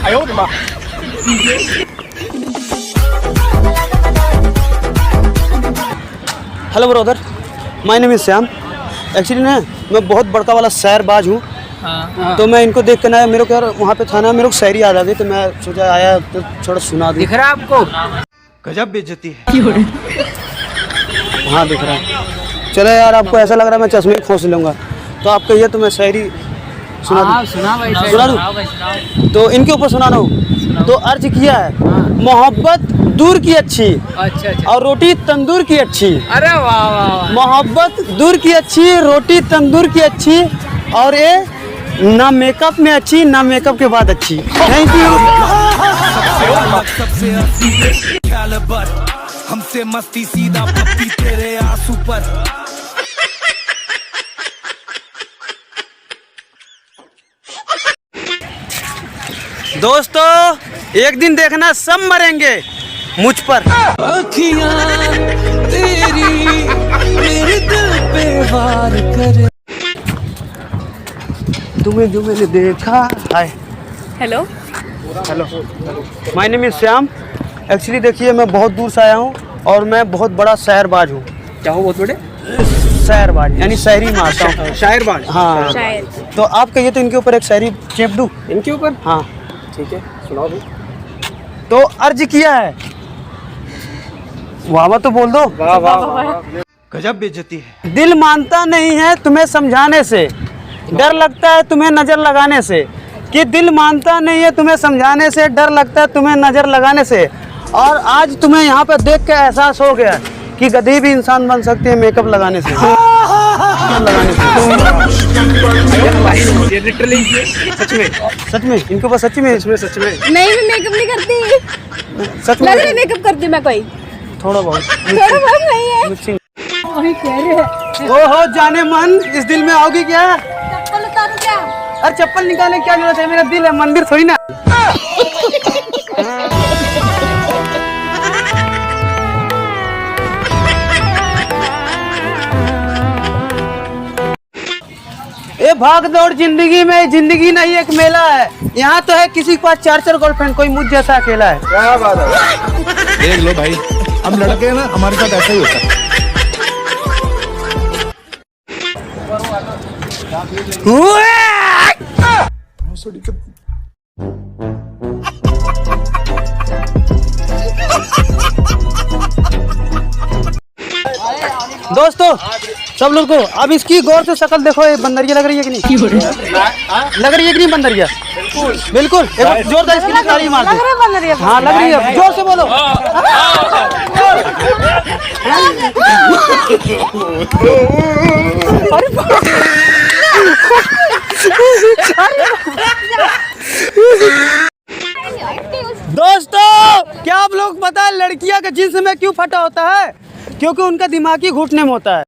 Hello brother, my name is Shyam. Actually ना मैं बहुत बड़का वाला शायरबाज हूँ। तो मैं इनको देख कर ना मेरे को यार वहाँ पे था ना, मेरे को शायरी याद आ गई, तो मैं सोचा आया तो थोड़ा सुना दूँ। दिख रहा है आपको? गजब बेइज्जती है। हाँ दिख रहा है। चलो यार, आपको ऐसा लग रहा है मैं चश्मे खोस लूँगा, तो आप कहिए तो मैं शायरी सुना दूँ। सुना भाई, सुना दूँ? तो इनके ऊपर सुना दूँ। तो अर्ज किया है, मोहब्बत दूर की अच्छी अच्छा। और रोटी तंदूर की अच्छी। अरे वाह वाह। मोहब्बत दूर की अच्छी, रोटी तंदूर की अच्छी, और ये ना मेकअप में अच्छी ना मेकअप के बाद अच्छी। Thank you. हमसे मस्ती सीधा पप्पी तेरे आंसू पर। दोस्तों, एक दिन देखना सब मरेंगे मुझ पर। अखियां तेरी मेरे दिल पे वार करे। तुम्हें जो मैंने देखा। Hi hello. Hello, my name is Shyam. Actually देखिए मैं बहुत दूर से आया हूँ और मैं बहुत बड़ा शायरबाज हूँ। क्या हो बहुत बड़े? शायरबाज यानी शायरी मारता हूँ। शायरबाज। हाँ, शायर। तो आप कहिए तो इनके ऊपर एक शायरी चेप दूँ। इनके ऊपर? हाँ ठीक है, सुनाओ भी। तो अर्ज किया है, वाह तो बोल दो। वाह वाह वाह। गजब बेइज्जती है। दिल मानता नहीं है तुम्हें समझाने से, डर लगता है तुम्हें नजर लगाने से। कि दिल मानता नहीं है तुम्हें समझाने से, डर लगता है तुम्हें नजर लगाने से। और आज तुम्हें यहाँ पर देख के एहसास हो गया कि गधी भी इंसान बन सकती है मेकअप लगाने से। ये लिटरली सच में? सच में इनके ऊपर सच में सच में? नहीं, मैं मेकअप नहीं करती। सच लग रहा है में मेकअप करती मैं कोई। थोड़ा बहुत थोड़ा बहुत नहीं है। मिक्सिंग। वही कह रहे हैं। ओहो जाने मन, इस दिल में आओगी क्या? चप्पल उतारूं क्या? अरे चप्पल निकालने की क्या जरूरत है, मेरा दिल है, मंदिर थोड़ी ना। ये भाग दौड़ जिंदगी में, जिंदगी नहीं एक मेला है। यहाँ तो है किसी के पास 4 गर्लफ्रेंड, कोई मुझ जैसा अकेला है। क्या बात है? देख लो भाई, हम लड़के हैं ना, हमारे साथ ऐसा ही होता है। दोस्तों सब लोग को अब इसकी गौर से शक्ल देखो, ये बंदरिया लग रही है कि नहीं? लग रही है कि नहीं बंदरिया? बिल्कुल। एक बार जोरदार इसकी ताली मार दो। हाँ लग रही है, जोर से बोलो। दोस्तों क्या आप लोग पता है लड़कियां का जिन्स में क्यों फटा होता है? क्योंकि उनका दिमाग ही घुटने में होता है।